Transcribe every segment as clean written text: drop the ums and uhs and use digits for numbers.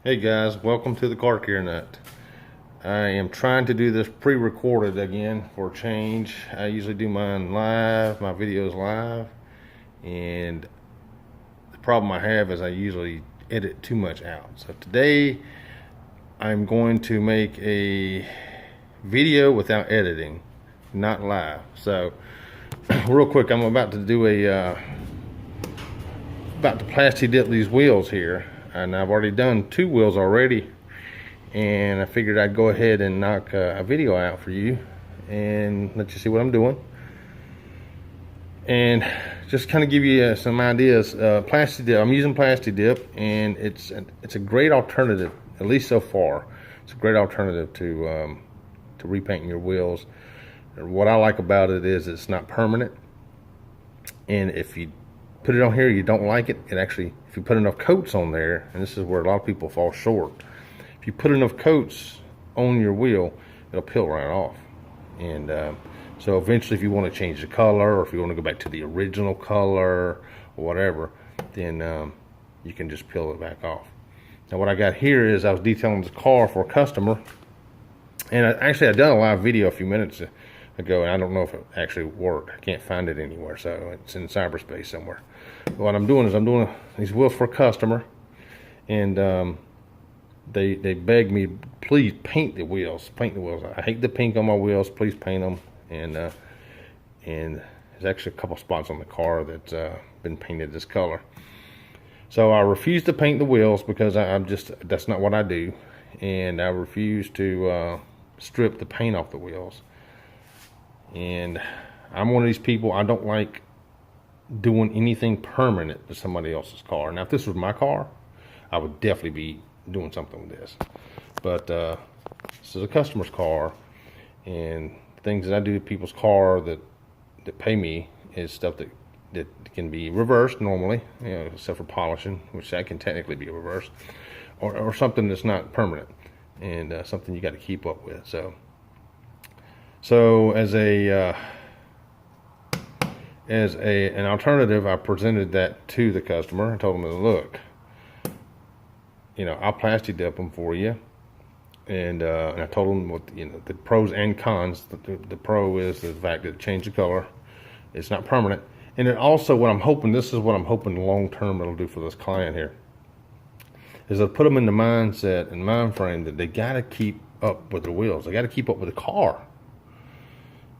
Hey guys, welcome to the Car Care Nut. I am trying to do this pre-recorded again for a change. I usually do mine live, my videos live, and the problem I have is I usually edit too much out. So today I'm going to make a video without editing, not live. So real quick, I'm about to do about to platidip these wheels here, and I've already done two wheels already, and I figured I'd go ahead and knock a video out for you and let you see what I'm doing and just kind of give you some ideas. Platidip, I'm using platidip, and it's a great alternative, at least so far. It's a great alternative to repainting your wheels. What I like about it is it's not permanent, and if you put it on here you don't like it, it actually, if you put enough coats on there, and this is where a lot of people fall short, if you put enough coats on your wheel, it'll peel right off. And so eventually, if you want to change the color, or if you want to go back to the original color or whatever, then you can just peel it back off. Now what I got here is, I was detailing the car for a customer, and I done a live video a few minutes ago, and I don't know if it actually worked. I can't find it anywhere, so it's in cyberspace somewhere. But what I'm doing is I'm doing these wheels for a customer, and they begged me, please paint the wheels. Paint the wheels. I hate the pink on my wheels. Please paint them. And there's actually a couple spots on the car that's been painted this color. So I refuse to paint the wheels because that's not what I do, and I refuse to strip the paint off the wheels. And I'm one of these people, I don't like doing anything permanent to somebody else's car. Now if this was my car, I would definitely be doing something with this, but this is a customer's car, and things that I do to people's car that pay me is stuff that can be reversed normally, except for polishing, which that can technically be reversed, or something that's not permanent, and something you got to keep up with. So as an alternative, I presented that to the customer. I told them, look, I'll platidip them for you, and I told them what the pros and cons. The pro is the fact that it changed the color, it's not permanent, and it also, this is what I'm hoping long term it'll do for this client here, is it'll put them in the mindset and mind frame that they got to keep up with their wheels, they got to keep up with the car.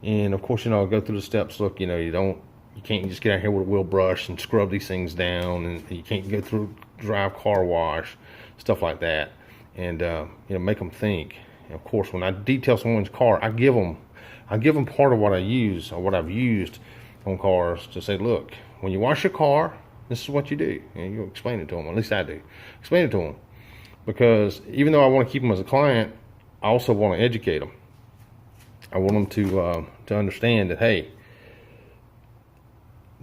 And of course, go through the steps. Look, you can't just get out here with a wheel brush and scrub these things down, and you can't go through drive car wash, stuff like that, and make them think. And of course, when I detail someone's car, I give them part of what I use, or what I've used on cars, to say, look, when you wash your car, this is what you do. And you explain it to them. At least I do. Explain it to them, because even though I want to keep them as a client, I also want to educate them. I want them to understand that, hey,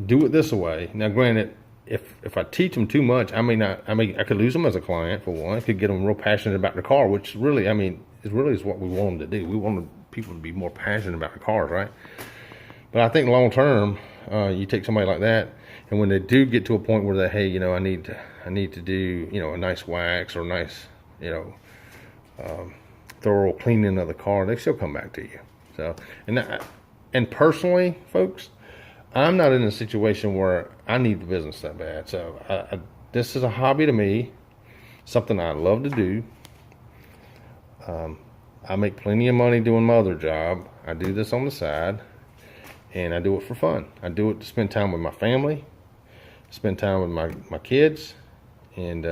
do it this way. Now, granted, if I teach them too much, I could lose them as a client, for one. I could get them real passionate about their car, which really, is what we want them to do. We want people to be more passionate about the cars, right? But I think long term, you take somebody like that, and when they do get to a point where they, hey, I need to do, a nice wax, or a nice, thorough cleaning of the car, they still come back to you. So, and personally, folks, I'm not in a situation where I need the business that bad. So this is a hobby to me, something I love to do. I make plenty of money doing my other job. I do this on the side, and I do it for fun. I do it to spend time with my family, spend time with my kids, and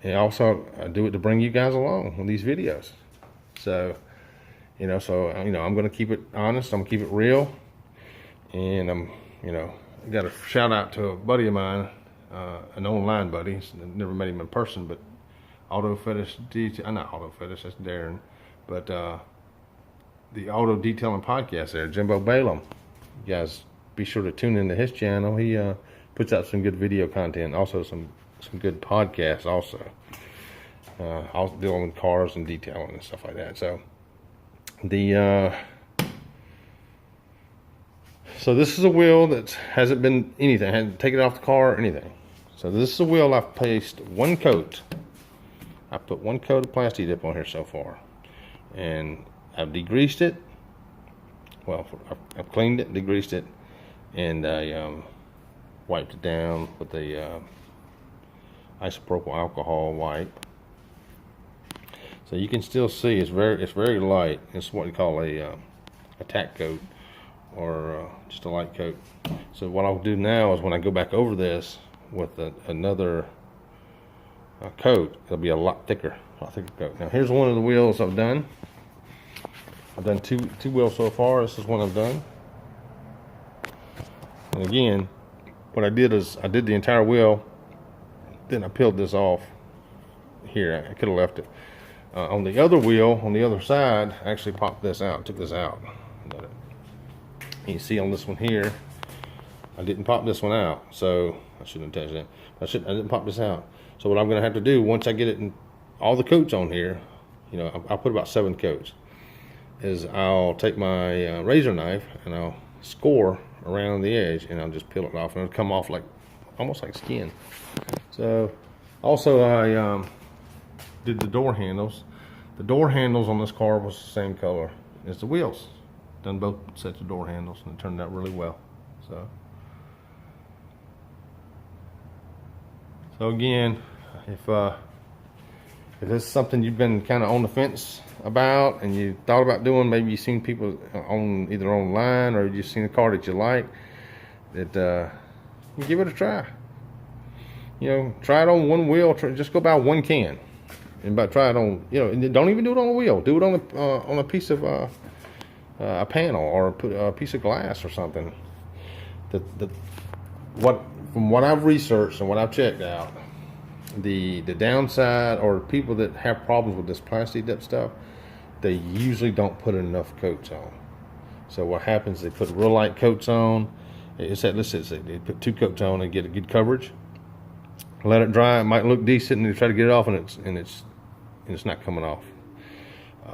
also I do it to bring you guys along with these videos. So, I'm going to keep it honest. I'm going to keep it real. And I got a shout out to a buddy of mine, an online buddy. I've never met him in person, but not Auto Fetish, that's Darren, but the Auto Detailing Podcast there, Jimbo Balaam. You guys be sure to tune into his channel. He puts out some good video content, also some good podcasts also. Also dealing with cars and detailing and stuff like that. So so this is a wheel that hasn't been anything. I hadn't taken it off the car or anything. So this is a wheel I've placed one coat I put 1 coat of platidip on here so far, and I've degreased it. Well, I've cleaned it, degreased it, and I wiped it down with a isopropyl alcohol wipe. So you can still see it's very light. It's what we call a tack coat, or just a light coat. So what I'll do now is when I go back over this with another coat, it'll be a lot thicker coat. Now here's one of the wheels I've done. I've done two wheels so far. This is one I've done. And again, what I did is I did the entire wheel, then I peeled this off here. I could have left it. On the other wheel, on the other side, I actually popped this out, took this out. You see on this one here, I didn't pop this one out, so I shouldn't have touched that. I didn't pop this out. So what I'm going to have to do once I get it in all the coats on here, you know, I'll put about 7 coats, is I'll take my razor knife and I'll score around the edge, and I'll just peel it off, and it'll come off like almost like skin. So also I did the door handles. The door handles on this car was the same color as the wheels. Done both sets of door handles, and it turned out really well. So again, if this is something you've been kind of on the fence about, and you thought about doing, maybe you've seen people on either online or you've seen a car that you like, that you give it a try. You know, try it on one wheel. Just go buy 1 can, and try it on. You know, don't even do it on a wheel. Do it on a piece of a panel, or put a piece of glass or something. From what I've researched and what I've checked out, the downside, or people that have problems with this platidip stuff, they usually don't put enough coats on. So what happens, they put real light coats on. Let's say they put 2 coats on and get a good coverage. Let it dry. It might look decent, and they try to get it off, and it's not coming off.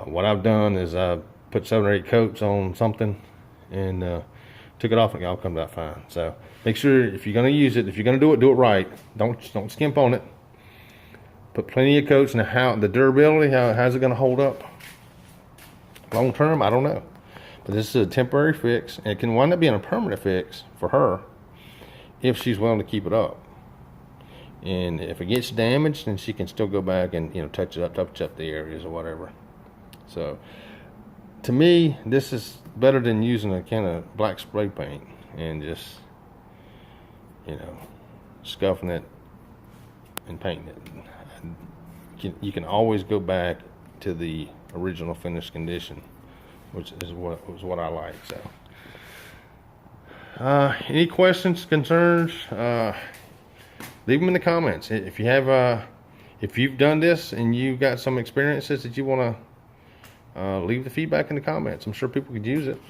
What I've done is I put 7 or 8 coats on something, and took it off, and it all comes out fine. So make sure, if you're going to use it, if you're going to do it right. Don't skimp on it. Put plenty of coats. Now, how the durability, how's it going to hold up long term? I don't know. But this is a temporary fix, and it can wind up being a permanent fix for her if she's willing to keep it up. And if it gets damaged, then she can still go back and, you know, touch up the areas or whatever. So to me, this is better than using a can of black spray paint and just, you know, scuffing it and painting it. You can always go back to the original finished condition, which is what I like. So any questions, concerns, leave them in the comments. If you have if you've done this and you've got some experiences that you want to leave the feedback in the comments. I'm sure people could use it.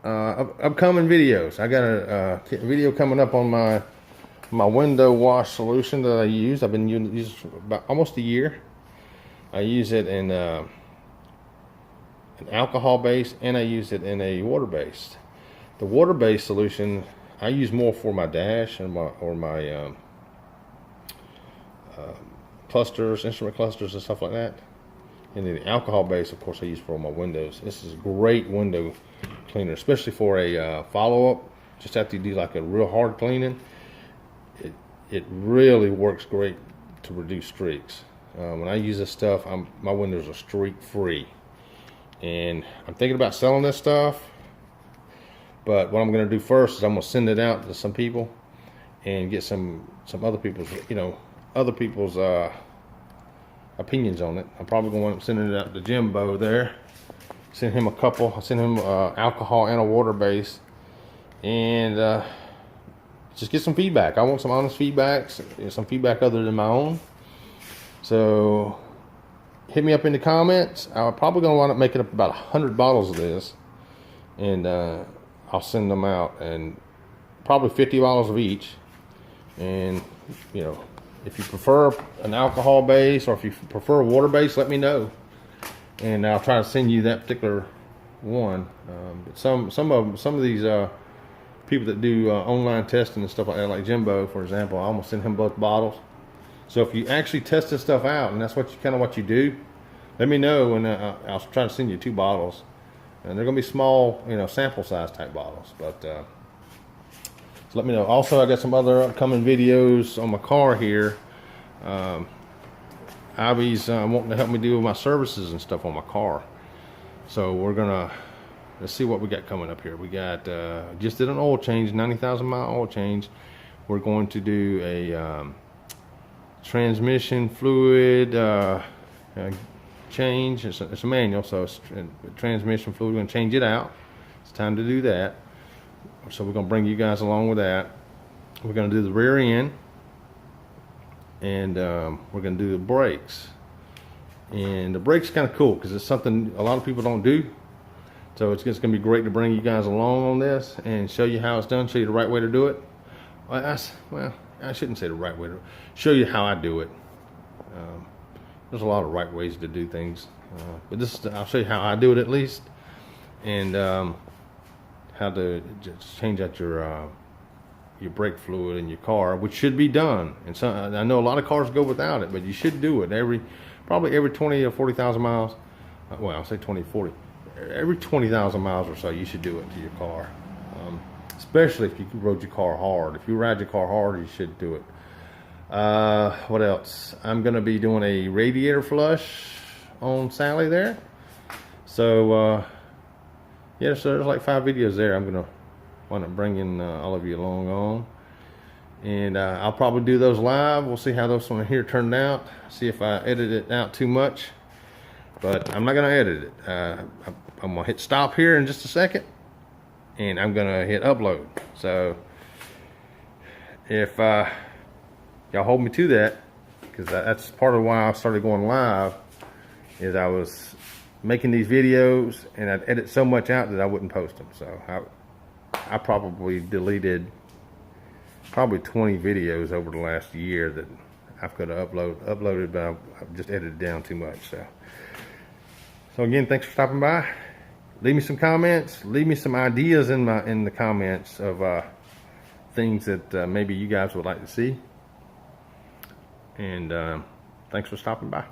Upcoming videos. I got a video coming up on my window wash solution that I use. I've been using it for about almost a year. I use it in an alcohol base, and I use it in a water based. The water based solution I use more for my dash and my clusters, instrument clusters, and stuff like that. And then the alcohol base, of course, I use for my windows. This is a great window cleaner, especially for a follow-up. Just after you do like a real hard cleaning, it really works great to reduce streaks. When I use this stuff, my windows are streak-free. And I'm thinking about selling this stuff. But what I'm going to do first is I'm going to send it out to some people and get some other people's, opinions on it. I'm probably going to end up sending it out to Jimbo there. Send him a couple. I'll send him alcohol and a water base, and just get some feedback. I want some honest feedbacks, some feedback other than my own. So hit me up in the comments. I'm probably going to wind up making up about 100 bottles of this, and I'll send them out, and probably 50 bottles of each. And you know, if you prefer an alcohol base, or if you prefer a water base, let me know, and I'll try to send you that particular one. But some of these people that do online testing and stuff like that, like Jimbo, for example, I almost send him both bottles, So if you actually test this stuff out, and that's what you kind of what you do, let me know, and I'll try to send you 2 bottles. And they're going to be small, sample size type bottles. But so let me know. Also, I got some other upcoming videos on my car here. Ivy's wanting to help me do my services and stuff on my car. So let's see what we got coming up here. We got, just did an oil change, 90,000 mile oil change. We're going to do a transmission fluid change. It's a manual, so it's transmission fluid. We're going to change it out. It's time to do that. So we're going to bring you guys along with that. We're going to do the rear end, and we're going to do the brakes. And the brakes kind of cool because it's something a lot of people don't do. So it's just going to be great to bring you guys along on this and show you how it's done, show you the right way to do it. Well, I shouldn't say the right way to show you how I do it. There's a lot of right ways to do things, but I'll show you how I do it at least, and how to just change out your brake fluid in your car, which should be done. And I know a lot of cars go without it, but you should do it probably every 20 or 40,000 miles. Well, I'll say 20, 40. Every 20,000 miles or so, you should do it to your car. Especially if you rode your car hard. If you ride your car hard, you should do it. What else? I'm going to be doing a radiator flush on Sally there. So, yeah, so there's like 5 videos there. I'm going to want to bring in all of you along on. And I'll probably do those live. We'll see how those one here turned out. See if I edit it out too much. But I'm not going to edit it. I'm going to hit stop here in just a second. And I'm going to hit upload. So if y'all hold me to that, because that's part of why I started going live, is I was making these videos and I'd edit so much out that I wouldn't post them. So I probably deleted 20 videos over the last year that I could have uploaded, but I've just edited down too much. So again, thanks for stopping by. Leave me some comments. Leave me some ideas in the comments of things that maybe you guys would like to see. And thanks for stopping by.